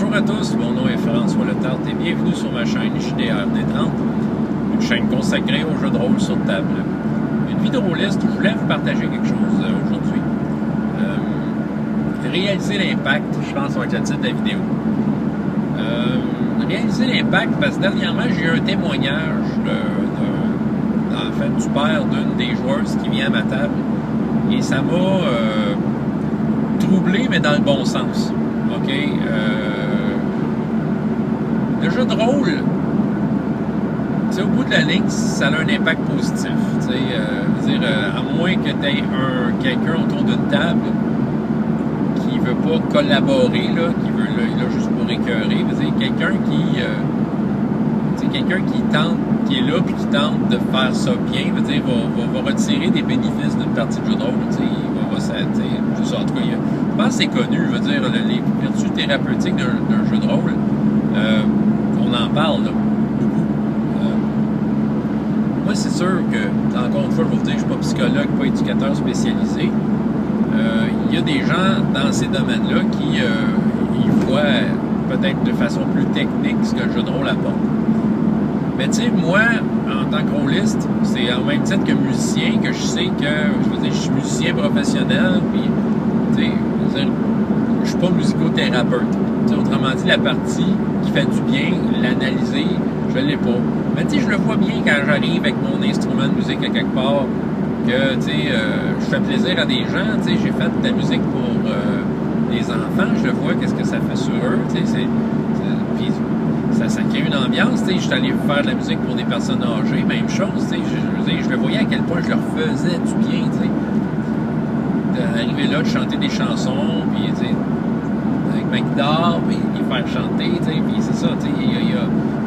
Bonjour à tous, mon nom est François Letarte et bienvenue sur ma chaîne JDRD30, une chaîne consacrée aux jeux de rôle sur table. Une vidéoliste où je voulais vous partager quelque chose aujourd'hui. Réaliser l'impact, je pense, va être le titre de la vidéo. Réaliser l'impact parce que dernièrement, j'ai eu un témoignage du père d'une des joueuses qui vient à ma table et ça m'a troublé, mais dans le bon sens. OK? Le jeu de rôle, au bout de la ligne, ça a un impact positif. À moins que tu aies quelqu'un autour d'une table qui ne veut pas collaborer, là, qui veut là, juste pour écœurer, quelqu'un qui tente, qui est là et qui tente de faire ça bien, va retirer des bénéfices d'une partie du jeu de rôle. Tout ça, en tout cas, je pense que c'est connu, les vertus thérapeutiques d'un jeu de rôle. On en parle là, beaucoup. Moi, c'est sûr que, encore une fois, je vais vous dire, je ne suis pas psychologue, pas éducateur spécialisé. Il y a des gens dans ces domaines-là qui ils voient peut-être de façon plus technique ce que le jeu de rôle apporte. Mais tu sais, moi, en tant que rôliste, c'est en même titre que musicien que je sais que, je suis musicien professionnel, puis, tu sais, je suis pas musicothérapeute. Autrement dit, la partie qui fait du bien, l'analyser, je l'ai pas. Mais tu sais, je le vois bien quand j'arrive avec mon instrument de musique à quelque part, que, tu sais, je fais plaisir à des gens, tu sais, j'ai fait de la musique pour les enfants, je le vois, qu'est-ce que ça fait sur eux, tu sais, puis ça crée une ambiance, tu sais, je suis allé faire de la musique pour des personnes âgées, même chose, tu sais, je le voyais à quel point je leur faisais du bien, tu sais, d'arriver là, de chanter des chansons, puis, tu sais, avec ma guitare, puis les faire chanter, tu sais, puis c'est ça, tu sais,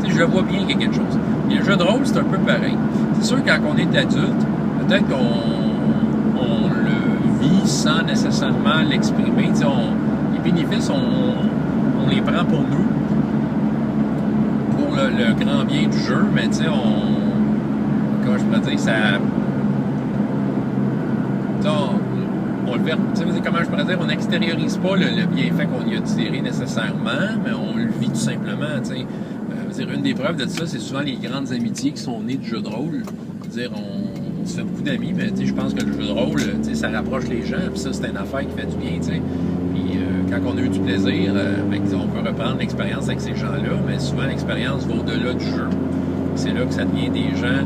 je le vois bien qu'il y a quelque chose. Et le jeu de rôle, c'est un peu pareil. C'est sûr, quand on est adulte, peut-être qu'on le vit sans nécessairement l'exprimer, tu sais, les bénéfices, on les prend pour nous, pour le grand bien du jeu, mais tu sais, comment je pourrais dire, ça... On le verra, comment je pourrais dire, on n'extériorise pas le bienfait qu'on y a tiré nécessairement, mais on le vit tout simplement, tu sais. Une des preuves de ça, c'est souvent les grandes amitiés qui sont nées du jeu de rôle. On se fait beaucoup d'amis, mais je pense que le jeu de rôle, ça rapproche les gens, puis ça, c'est une affaire qui fait du bien, tu sais. Puis quand on a eu du plaisir, on peut reprendre l'expérience avec ces gens-là, mais souvent l'expérience va au-delà du jeu. C'est là que ça devient des gens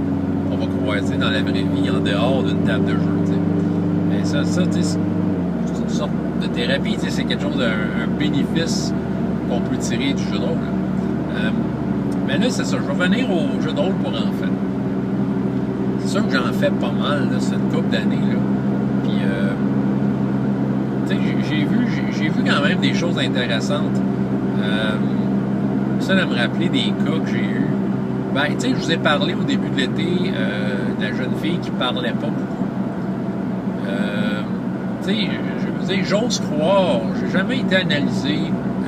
qu'on va croiser dans la vraie vie, en dehors d'une table de jeu, tu sais. Mais ça, tu sais, c'est une sorte de thérapie, c'est quelque chose d'un bénéfice qu'on peut tirer du jeu de rôle. Mais là, c'est ça, je vais revenir au jeu de rôle pour enfants. C'est sûr que j'en fais pas mal, là, cette couple d'années, là. Puis, tu sais, j'ai vu quand même des choses intéressantes. Ça, de me rappeler des cas que j'ai eus. Ben, tu sais, je vous ai parlé au début de l'été de la jeune fille qui parlait pas beaucoup. Tu sais, je veux dire, j'ose croire, j'ai jamais été analysé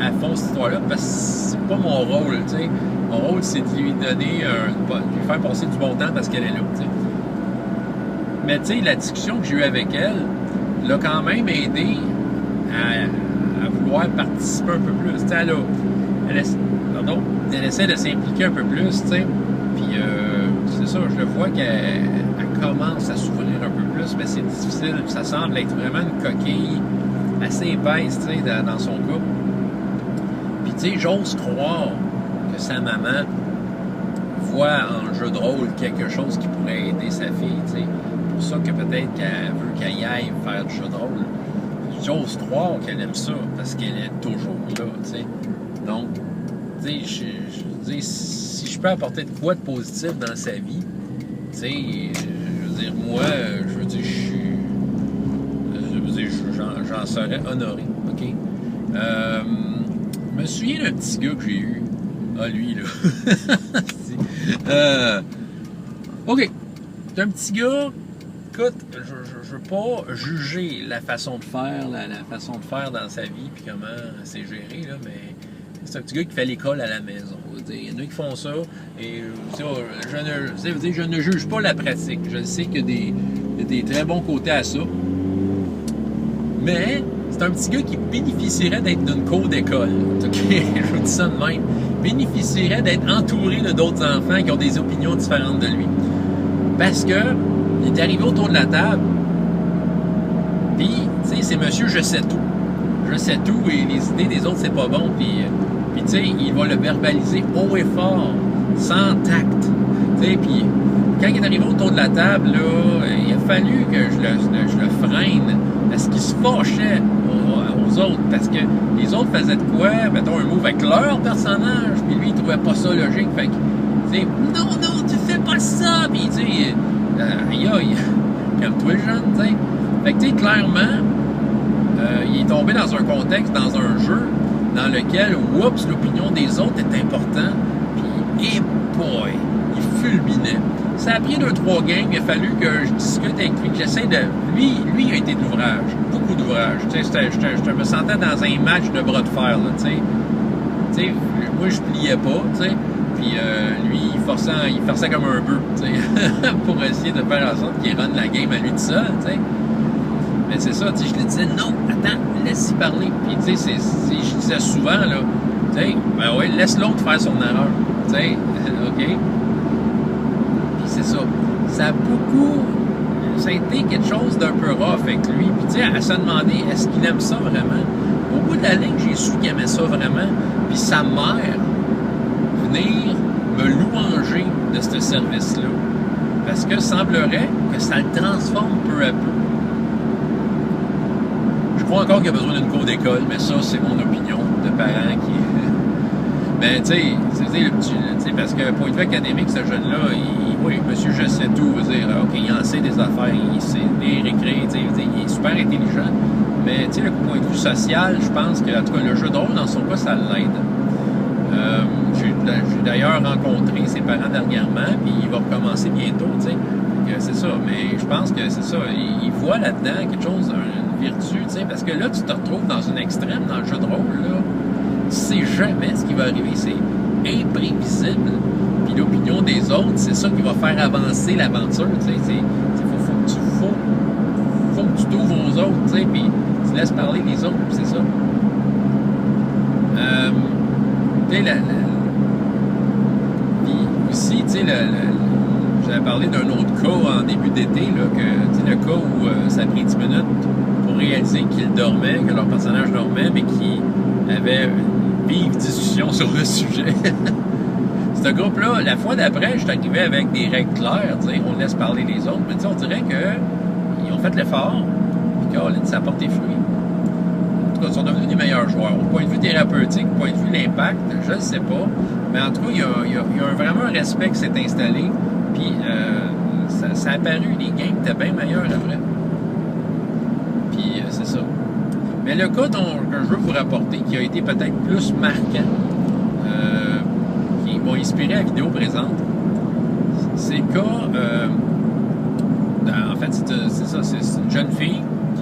à fond cette histoire-là parce que c'est pas mon rôle, tu sais. Mon rôle, c'est de lui donner lui faire passer du bon temps parce qu'elle est là, tu sais. Mais tu sais, la discussion que j'ai eue avec elle l'a quand même aidé à vouloir participer un peu plus. Tu sais, elle essaie de s'impliquer un peu plus, tu sais. Puis c'est ça, je le vois qu'elle commence à s'ouvrir un peu plus, mais c'est difficile. Ça semble être vraiment une coquille assez épaisse, tu sais, dans son couple. Puis tu sais, j'ose croire que sa maman voit en jeu de rôle quelque chose qui pourrait aider sa fille, tu sais. C'est pour ça que peut-être qu'elle veut qu'elle y aille faire du jeu de rôle. J'ose croire qu'elle aime ça, parce qu'elle est toujours là, tu sais. Donc, tu sais, je veux dire, si je peux apporter de quoi de positif dans sa vie, tu sais, je veux dire, moi, je veux dire, j'en serais honoré, OK? Je me souviens d'un petit gars que j'ai eu. Ah, lui, là. OK. C'est un petit gars. Écoute, je veux pas juger la façon de faire, la façon de faire dans sa vie, puis comment c'est géré, là, mais c'est un petit gars qui fait l'école à la maison. Il y en a qui font ça, et je ne juge pas la pratique. Je sais qu'il y a des très bons côtés à ça. Mais c'est un petit gars qui bénéficierait d'être d'une cour d'école. OK? Je vous dis ça de même. Bénéficierait d'être entouré de d'autres enfants qui ont des opinions différentes de lui. Parce que il est arrivé autour de la table, puis, tu sais, c'est monsieur je sais tout. Je sais tout et les idées des autres, c'est pas bon. Puis tu sais, il va le verbaliser haut et fort, sans tact. Tu sais, puis quand il est arrivé autour de la table, là, il a fallu que je le freine parce qu'il se fâchait aux autres. Parce que les autres faisaient de quoi? Mettons un move avec leur personnage, puis lui, il trouvait pas ça logique. Fait que, tu sais, non, tu fais pas ça! Puis, tu sais, calme-toi, le jeune, tu sais. Fait que, tu sais, clairement, il est tombé dans un contexte, dans un jeu, dans lequel, oups, l'opinion des autres est importante. Puis, boy, il fulminait. Ça a pris 2-3 games, il a fallu que je discute avec lui, que j'essaie de... Lui, il a été d'ouvrage, beaucoup d'ouvrage. Tu sais, je me sentais dans un match de bras de fer, là, tu sais. Tu sais, moi, je pliais pas, tu sais. Puis lui, il forçait comme un bœuf, tu sais, pour essayer de faire en sorte qu'il run la game à lui tout seul, tu sais. Mais c'est ça, tu sais, je lui disais, non, attends, laisse-y parler. Puis, tu sais, je disais souvent, là, tu sais, ben oui, laisse l'autre faire son erreur, tu sais, OK? Puis c'est ça. Ça a été quelque chose d'un peu rough avec lui. Puis, tu sais, à se demander, est-ce qu'il aime ça vraiment? Au bout de la ligne, j'ai su qu'il aimait ça vraiment. Puis sa mère, venir me louanger de ce service-là. Parce que semblerait que ça le transforme peu à peu. Je crois encore qu'il y a besoin d'une cour d'école, mais ça, c'est mon opinion de parent qui... Ben, tu sais, parce que point de vue académique, ce jeune-là, oui, monsieur, je sais tout, veut dire, OK, il en sait des affaires, il sait lire, écrire, tu sais, il est super intelligent, mais, tu sais, le point de vue social, je pense que, en tout cas, le jeu de rôle, dans son cas, ça l'aide. J'ai d'ailleurs rencontré ses parents dernièrement, puis il va recommencer bientôt, tu sais. C'est ça, mais je pense que c'est ça. Il voit là-dedans quelque chose, une vertu, tu sais, parce que là, tu te retrouves dans une extrême dans le jeu de rôle, là. Tu sais jamais ce qui va arriver, c'est imprévisible. Puis l'opinion des autres, c'est ça qui va faire avancer l'aventure, tu sais. Faut que tu t'ouvres aux autres, tu sais, puis tu laisses parler les autres, c'est ça. Tu sais, puis aussi, tu sais, j'avais parlé d'un autre cas en début d'été, là, que, le cas où ça a pris 10 minutes pour réaliser qu'il dormait, que leur personnage dormait, mais qui avait une vive discussion sur le sujet. Ce groupe-là, la fois d'après, je suis arrivé avec des règles claires, tu sais, on laisse parler les autres, mais tu sais, on dirait qu'ils ont fait l'effort, puis Colin, ça porte des fruits. En tout cas, ils sont devenus des meilleurs joueurs. Au point de vue thérapeutique, au point de vue l'impact, je ne sais pas, mais en tout cas, il y a vraiment un respect qui s'est installé. Puis ça a apparu, les games étaient bien meilleurs après. Puis c'est ça. Mais le cas que je veux vous rapporter, qui a été peut-être plus marquant, qui m'a inspiré à la vidéo présente, c'est le cas, en fait, c'est ça, c'est une jeune fille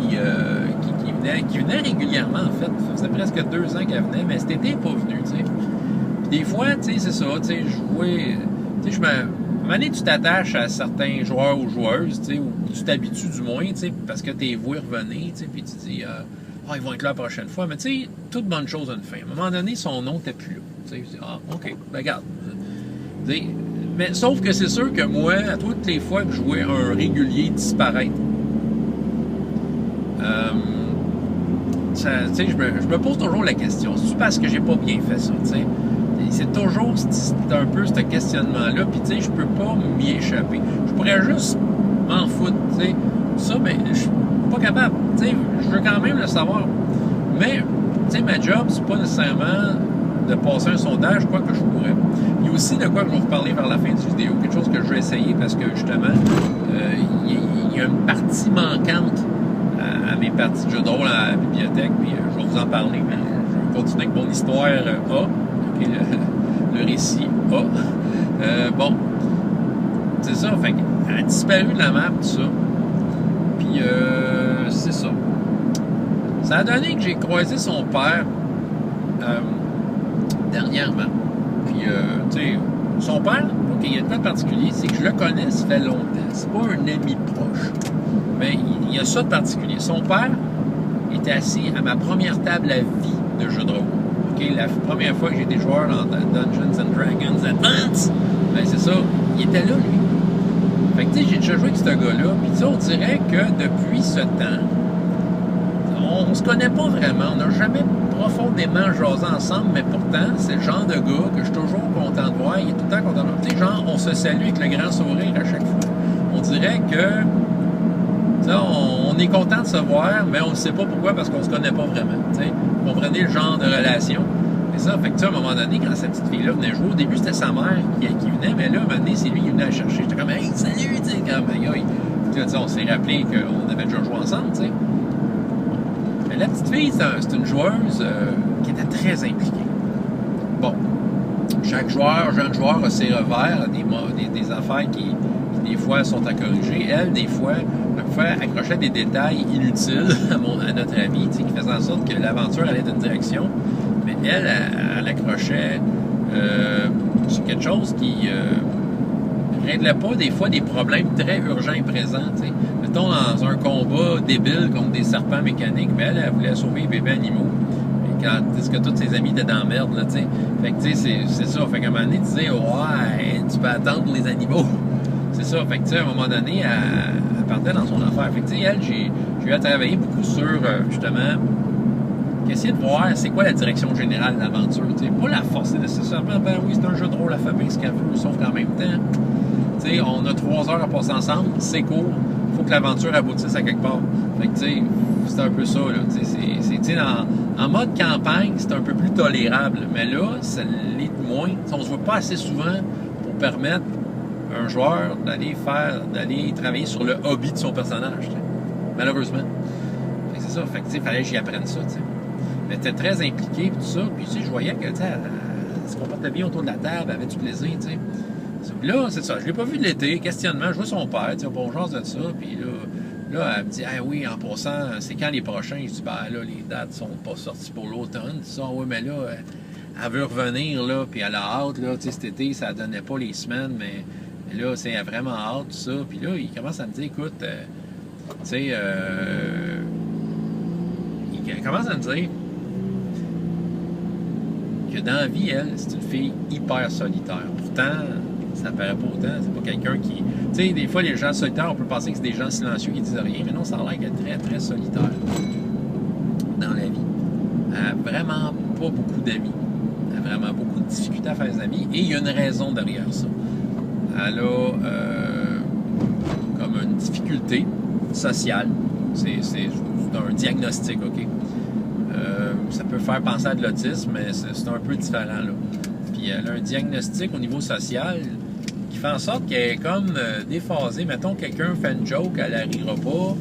qui venait régulièrement, en fait. Ça faisait presque 2 ans qu'elle venait, mais cet été, elle n'est pas venue, tu sais. Puis des fois, tu sais, c'est ça, tu sais, à un moment donné, tu t'attaches à certains joueurs ou joueuses, tu sais, ou tu t'habitues du moins, tu sais, parce que t'es voué revenir, tu sais, puis tu dis, ils vont être là la prochaine fois. Mais tu sais, toute bonne chose a une fin. À un moment donné, son nom n'était plus là. Tu sais, je dis, OK, ben regarde. Mais sauf que c'est sûr que moi, à toutes les fois que je jouais un régulier disparaître, tu sais, je me pose toujours la question, c'est parce que j'ai pas bien fait ça, tu sais. C'est toujours un peu ce questionnement-là, puis tu sais, je peux pas m'y échapper. Je pourrais juste m'en foutre, tu sais. Ça, mais je suis pas capable, tu sais, je veux quand même le savoir. Mais, tu sais, ma job, c'est pas nécessairement de passer un sondage, quoi que je pourrais. Il y a aussi de quoi que je vais vous parler vers la fin du vidéo, quelque chose que je vais essayer, parce que justement, il y a une partie manquante à mes parties de jeux de rôle à la bibliothèque, puis je vais vous en parler, mais je vais continuer avec mon histoire A. Okay, le récit A. Bon, c'est ça, fait elle a disparu de la map, tout ça. Puis, c'est ça. Ça a donné que j'ai croisé son père dernièrement. Puis, tu sais, son père, OK, il y a un cas particulier, c'est que je le connais, ça fait longtemps. C'est pas un ami proche. Mais il y a ça de particulier. Son père était assis à ma première table à vie de jeu de rôle. Okay? La première fois que j'ai été joueur dans Dungeons and Dragons Advance, ben c'est ça, il était là, lui. Fait que tu sais, j'ai déjà joué avec ce gars-là, puis tu sais, on dirait que depuis ce temps, on se connaît pas vraiment, on n'a jamais profondément jasé ensemble, mais pourtant, c'est le genre de gars que je suis toujours content de voir, il est tout le temps content de voir. Tu sais, genre, on se salue avec le grand sourire à chaque fois. On dirait que, tu sais, on est content de se voir, mais on ne sait pas pourquoi, parce qu'on se connaît pas vraiment, tu sais. Vous comprenez le genre de relation? C'est ça, fait que tu sais, à un moment donné, quand cette petite fille-là venait jouer, au début, c'était sa mère qui venait, mais là, à un moment donné, c'est lui qui venait la chercher. J'étais comme, hey, salut, tu sais, comme, on s'est rappelé qu'on avait déjà joué ensemble, tu sais. Mais la petite fille, c'est une joueuse qui était très impliquée. Bon, chaque jeune joueur a ses revers, des affaires qui, des fois, sont à corriger. Elle, des fois, accrochait des détails inutiles, à notre avis, qui faisaient en sorte que l'aventure allait d'une direction. Mais elle accrochait sur quelque chose qui ne réglait pas des fois des problèmes très urgents et présents. T'sais. Mettons dans un combat débile contre des serpents mécaniques, mais elle voulait sauver les bébés animaux. Est-ce que tous ses amis étaient dans la merde, là, tu sais. Fait que, tu sais, c'est ça. Fait qu'à un moment donné, tu disais, ouais, tu peux attendre pour les animaux. C'est ça. Fait que, tu sais, à un moment donné, elle partait dans son affaire. Fait que, tu sais, elle, j'ai eu à travailler beaucoup sur, justement, essayer de voir c'est quoi la direction générale de l'aventure. Pas la forcer nécessairement, ben oui, c'est un jeu de rôle, la famille, ce qu'elle veut, sauf qu'en même temps, t'sais, on a 3 heures à passer ensemble, c'est court, il faut que l'aventure aboutisse à quelque part. Fait que, tu sais, c'est un peu ça, là. En mode campagne, c'est un peu plus tolérable, mais là, ça l'est moins. T'sais, on se voit pas assez souvent pour permettre à un joueur d'aller travailler sur le hobby de son personnage, t'sais. Malheureusement. Fait que c'est ça, fait que, fallait que j'y apprenne ça, t'sais. Elle était très impliquée, tout ça. Puis, tu sais, je voyais que, tu sais, elle se comportait bien autour de la table, elle avait du plaisir, tu sais. Puis là, c'est ça. Je l'ai pas vu de l'été, questionnement. Je vois son père, tu sais, bon genre de ça. Puis là, elle me dit, ah oui, en passant, c'est quand les prochains? Je dis, ben là, les dates sont pas sorties pour l'automne. Ça, oui, mais là, elle veut revenir, là, puis elle a hâte, là, tu sais, cet été, ça donnait pas les semaines, mais là, c'est vraiment hâte, tout ça. Puis là, il commence à me dire, écoute, tu sais, il commence à me dire que dans la vie, elle, c'est une fille hyper solitaire. Pourtant, ça paraît pas autant. C'est pas quelqu'un qui... Tu sais, des fois, les gens solitaires, on peut penser que c'est des gens silencieux qui disent rien, mais non, ça a l'air qu'elle est très, très solitaire dans la vie. Elle n'a vraiment pas beaucoup d'amis. Elle a vraiment beaucoup de difficultés à faire des amis. Et il y a une raison derrière ça. Elle a comme une difficulté sociale. C'est un diagnostic, OK? Ça peut faire penser à de l'autisme, mais c'est un peu différent, là. Puis elle a un diagnostic au niveau social qui fait en sorte qu'elle est comme déphasée. Mettons, quelqu'un fait une joke, elle ne rira pas.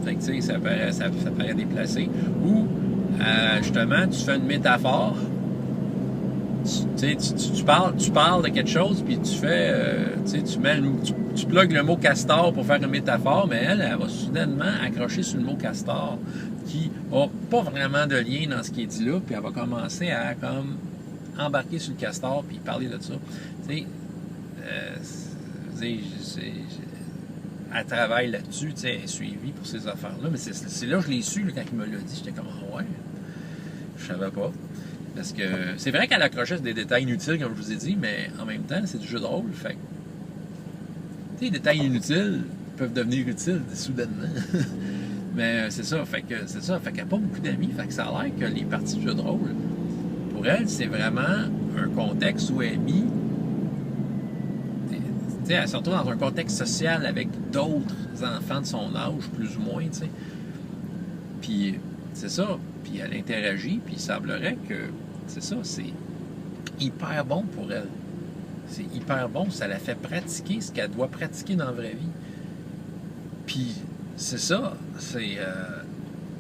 Fait que, tu sais, ça paraît déplacé. Ou, justement, tu fais une métaphore. Tu parles de quelque chose, puis tu fais, tu plugues le mot castor pour faire une métaphore, mais elle va soudainement accrocher sur le mot castor qui n'a pas vraiment de lien dans ce qui est dit là, puis elle va commencer à comme embarquer sur le castor puis parler de ça. Tu sais, elle travaille là-dessus, tu sais, elle est suivie pour ces affaires-là, mais c'est là que je l'ai su, là, quand il me l'a dit, j'étais comme, ah ouais, je savais pas. Parce que c'est vrai qu'elle accrochait sur des détails inutiles, comme je vous ai dit, mais en même temps, c'est du jeu de rôle. Fait que, tu sais, les détails inutiles peuvent devenir utiles soudainement. Mais c'est ça. Fait qu'elle n'a pas beaucoup d'amis. Fait que ça a l'air que les parties de jeu de rôle, pour elle, c'est vraiment un contexte où elle est mise. Tu sais, elle se retrouve dans un contexte social avec d'autres enfants de son âge, plus ou moins, tu sais. Puis, c'est ça. Puis elle interagit, puis il semblerait que, c'est ça, c'est hyper bon pour elle. C'est hyper bon, ça la fait pratiquer ce qu'elle doit pratiquer dans la vraie vie. Puis, c'est ça, c'est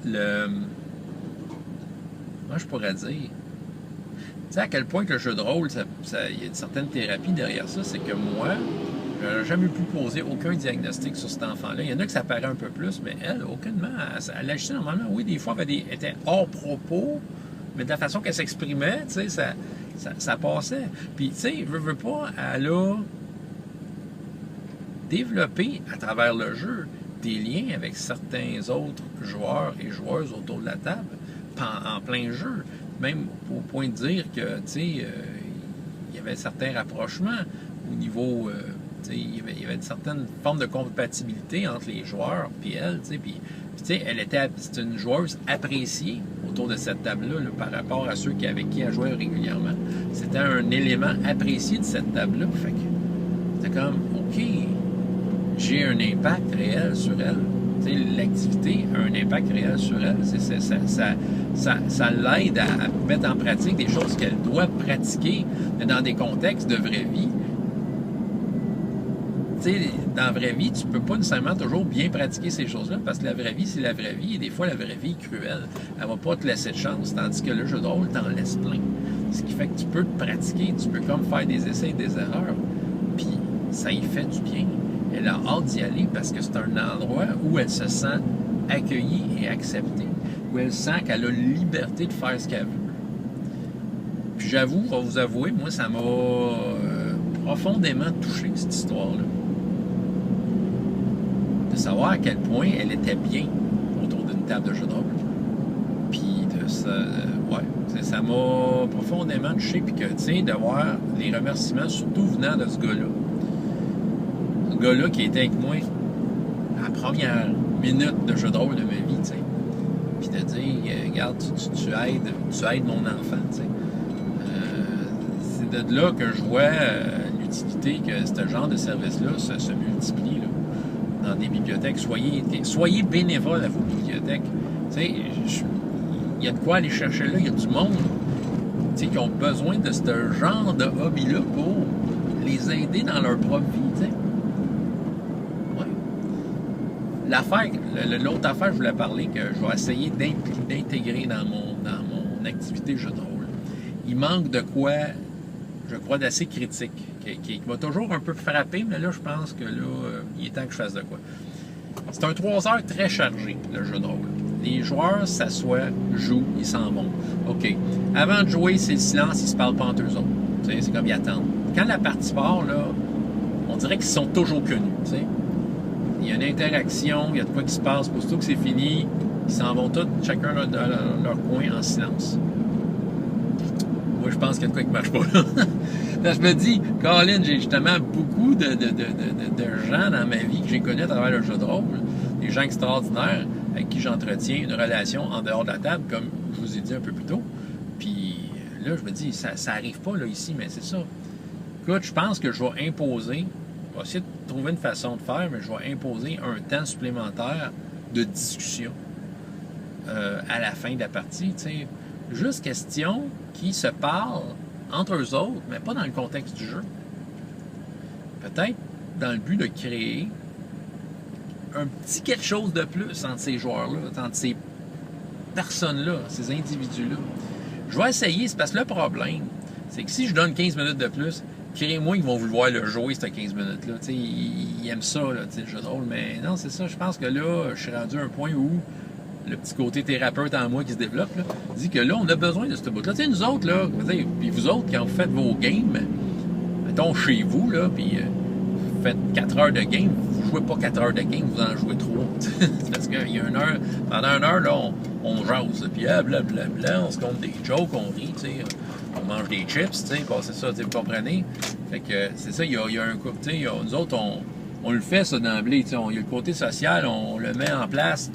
moi, je pourrais dire, tu sais, à quel point que le jeu de rôle, il y a une certaine thérapie derrière ça, c'est que moi, je n'aurais jamais pu poser aucun diagnostic sur cet enfant-là. Il y en a que ça paraît un peu plus, mais elle, aucunement. Elle agissait normalement. Oui, des fois, elle était hors propos, mais de la façon qu'elle s'exprimait, tu sais, ça passait. Puis, tu sais, veux pas, elle a développé à travers le jeu des liens avec certains autres joueurs et joueuses autour de la table en plein jeu. Même au point de dire que, tu sais, il y avait certains rapprochements au niveau, il y avait une certaine forme de compatibilité entre les joueurs et elle, puis c'est une joueuse appréciée autour de cette table-là par rapport à ceux avec qui elle jouait régulièrement. C'était un élément apprécié de cette table-là. Fait que c'était comme, OK, j'ai un impact réel sur elle. L'activité a un impact réel sur elle. Ça l'aide à mettre en pratique des choses qu'elle doit pratiquer dans des contextes de vraie vie. Dans la vraie vie, tu ne peux pas nécessairement toujours bien pratiquer ces choses-là parce que la vraie vie, c'est la vraie vie et des fois, la vraie vie est cruelle. Elle ne va pas te laisser de chance, tandis que le jeu de rôle t'en laisse plein. Ce qui fait que tu peux te pratiquer, tu peux comme faire des essais et des erreurs. Puis ça y fait du bien. Elle a hâte d'y aller parce que c'est un endroit où elle se sent accueillie et acceptée, où elle sent qu'elle a la liberté de faire ce qu'elle veut. Puis j'avoue, je vais vous avouer, moi, ça m'a profondément touché, cette histoire-là. De savoir à quel point elle était bien autour d'une table de jeu de rôle. Puis de ça, ça m'a profondément touché. Puis que, tu sais, de voir les remerciements, surtout venant de ce gars-là. Ce gars-là qui était avec moi à la première minute de jeu de rôle de ma vie, tu sais. Puis de dire, regarde, tu aides mon enfant, tu sais. C'est de là que je vois l'utilité que ce genre de service-là se multiplie, là. Dans des bibliothèques, soyez bénévoles à vos bibliothèques. Il y a de quoi aller chercher là, il y a du monde qui ont besoin de ce genre de hobby-là pour les aider dans leur propre vie. Ouais. L'autre affaire que je voulais parler, que je vais essayer d'intégrer dans mon activité jeu de rôle. Il manque de quoi, je crois, d'assez critique, qui m'a toujours un peu frappé, mais là, je pense que là, il est temps que je fasse de quoi. C'est un 3 heures très chargé, le jeu de rôle. Les joueurs s'assoient, jouent, ils s'en vont. OK. Avant de jouer, c'est le silence, ils se parlent pas entre eux autres. C'est comme ils attendent. Quand la partie part, là, on dirait qu'ils sont toujours connus. T'sais. Il y a une interaction, il y a de quoi qui se passe. Aussitôt que c'est fini, ils s'en vont tous, chacun dans leur coin, en silence. Moi, je pense qu'il y a de quoi qui ne marche pas là. Là, je me dis, Colin, j'ai justement beaucoup de gens dans ma vie que j'ai connus à travers le jeu de rôle, des gens extraordinaires avec qui j'entretiens une relation en dehors de la table, comme je vous ai dit un peu plus tôt. Puis là, je me dis, ça n'arrive pas là ici, mais c'est ça. Écoute, je pense que je vais imposer, je vais essayer de trouver une façon de faire, mais je vais imposer un temps supplémentaire de discussion à la fin de la partie, tu sais. Juste question qu'ils se parlent entre eux autres, mais pas dans le contexte du jeu. Peut-être dans le but de créer un petit quelque chose de plus entre ces joueurs-là, entre ces personnes-là, ces individus-là. Je vais essayer, c'est parce que le problème, c'est que si je donne 15 minutes de plus, créez-moi qu'ils vont vouloir le jouer, ces 15 minutes-là. Ils aiment ça, là, le jeu de rôle, mais non, c'est ça. Je pense que là, je suis rendu à un point où le petit côté thérapeute en moi qui se développe, là, dit que là, on a besoin de ce bout-là. Tu sais, nous autres, là, puis vous autres, quand vous faites vos games, mettons chez vous, là, puis vous faites 4 heures de game, vous jouez pas 4 heures de game, vous en jouez 3. Parce qu'il y a une heure, pendant une heure, là, on jase, puis blablabla, on se compte des jokes, on rit, tu sais, on mange des chips, tu sais, c'est ça, vous comprenez? Fait que c'est ça, il y a un couple, tu sais, nous autres, on le fait, ça, d'emblée, tu sais, il y a le côté social, on le met en place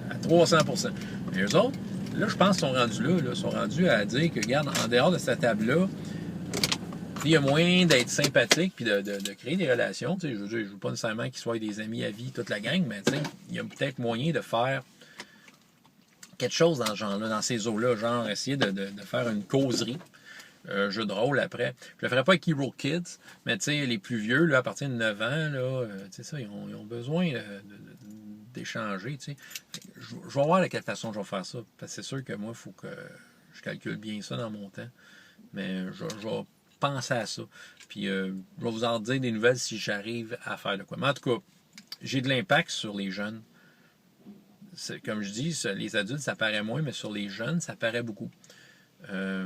à 300%. Mais eux autres, là, je pense qu'ils sont rendus là, sont rendus à dire que, regarde, en dehors de cette table-là, il y a moyen d'être sympathique puis de créer des relations. Je veux veux pas nécessairement qu'ils soient des amis à vie, toute la gang, mais il y a peut-être moyen de faire quelque chose dans ce genre-là, dans ces eaux-là, genre essayer de faire une causerie. Jeu de rôle après. Je le ferai pas avec Hero Kids, mais les plus vieux, là, à partir de 9 ans, là, ça, ils ont besoin d'échanger. Je vais voir de quelle façon je vais faire ça. Parce que c'est sûr que moi, il faut que je calcule bien ça dans mon temps. Mais je vais penser à ça. Puis je vais vous en dire des nouvelles si j'arrive à faire de quoi. Mais en tout cas, j'ai de l'impact sur les jeunes. Comme je dis, les adultes, ça paraît moins, mais sur les jeunes, ça paraît beaucoup.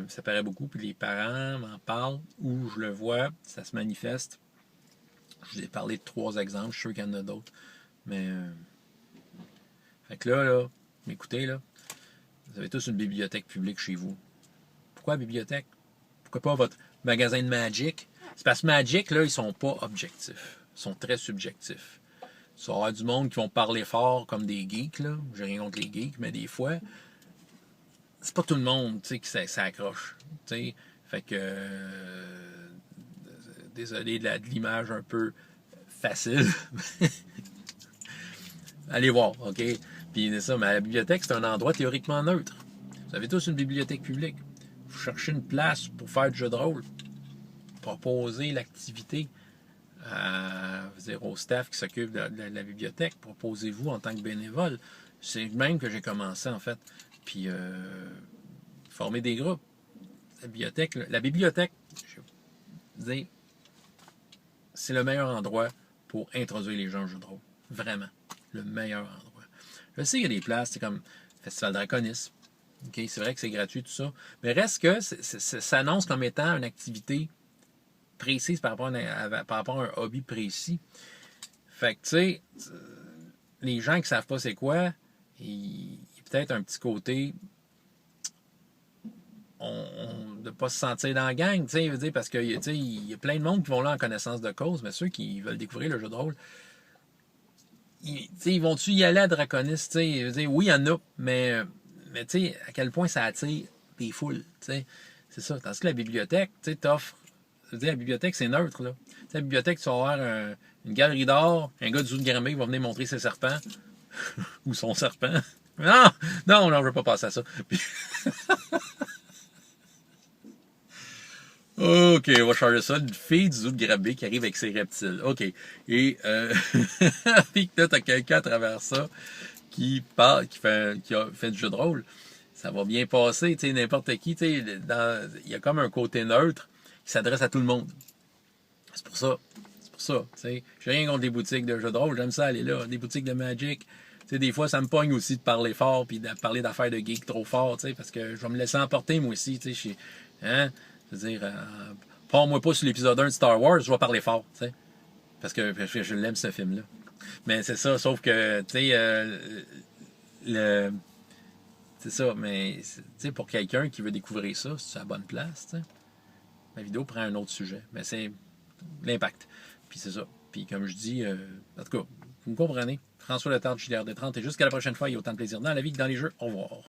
Ça paraît beaucoup, puis les parents m'en parlent, où je le vois, ça se manifeste. Je vous ai parlé de 3 exemples, je suis sûr qu'il y en a d'autres, mais Fait que là, écoutez, là, vous avez tous une bibliothèque publique chez vous. Pourquoi la bibliothèque? Pourquoi pas votre magasin de Magic? C'est parce que Magic, là, ils sont pas objectifs. Ils sont très subjectifs. Ça va y avoir du monde qui vont parler fort comme des geeks, là. J'ai rien contre les geeks, mais des fois, c'est pas tout le monde, tu sais, qui s'accroche. Tu sais, fait que... désolé de l'image un peu facile. Allez voir, OK? Puis c'est ça, mais la bibliothèque, c'est un endroit théoriquement neutre. Vous avez tous une bibliothèque publique. Vous cherchez une place pour faire du jeu de rôle. Proposer l'activité au staff qui s'occupe de la bibliothèque. Proposez-vous en tant que bénévole. C'est même que j'ai commencé, en fait. Puis, former des groupes. La bibliothèque, je veux dire, c'est le meilleur endroit pour introduire les gens au jeu de rôle. Vraiment. Le meilleur endroit. Je sais qu'il y a des places, c'est comme le Festival Draconis. Okay, c'est vrai que c'est gratuit, tout ça. Mais reste que ça s'annonce comme étant une activité précise par rapport à un hobby précis. Fait que, tu sais, les gens qui ne savent pas c'est quoi, il y a peut-être un petit côté de ne pas se sentir dans la gang, tu sais, parce qu'il y a plein de monde qui vont là en connaissance de cause, mais ceux qui veulent découvrir le jeu de rôle, ils vont-tu y aller à Draconis, tu sais, oui, il y en a, mais tu sais, à quel point ça attire des foules, tu sais, c'est ça. Tandis que la bibliothèque, tu sais, t'offres, je veux dire, la bibliothèque, c'est neutre, là. Tu sais, la bibliothèque, tu vas avoir une galerie d'art, un gars du Zout-Gramé qui va venir montrer ses serpents, ou son serpent. Non, non, je veux pas passer à ça. Puis... OK, on va changer ça. Une fille du Zout-Gramé qui arrive avec ses reptiles. OK. Et puis là, t'as quelqu'un à travers ça qui parle, qui a fait du jeu de rôle. Ça va bien passer, tu sais, n'importe qui, tu sais, il y a comme un côté neutre qui s'adresse à tout le monde. C'est pour ça. Tu sais. J'ai rien contre des boutiques de jeux de rôle, j'aime ça aller là. Des boutiques de Magic. Tu sais, des fois, ça me pogne aussi de parler fort puis de parler d'affaires de geek trop fort, tu sais, parce que je vais me laisser emporter, moi aussi, tu sais, hein? C'est-à-dire, pars-moi pas sur l'épisode 1 de Star Wars, je vais parler fort, tu sais. Parce que je l'aime, ce film-là. Mais c'est ça, sauf que, tu sais, c'est ça, mais, tu sais, pour quelqu'un qui veut découvrir ça, c'est à la bonne place, tu sais. Ma vidéo prend un autre sujet, mais c'est l'impact. Puis c'est ça. Puis comme je dis, en tout cas, vous me comprenez, François Letarte, JDR30, et jusqu'à la prochaine fois, il y a autant de plaisir dans la vie que dans les jeux. Au revoir.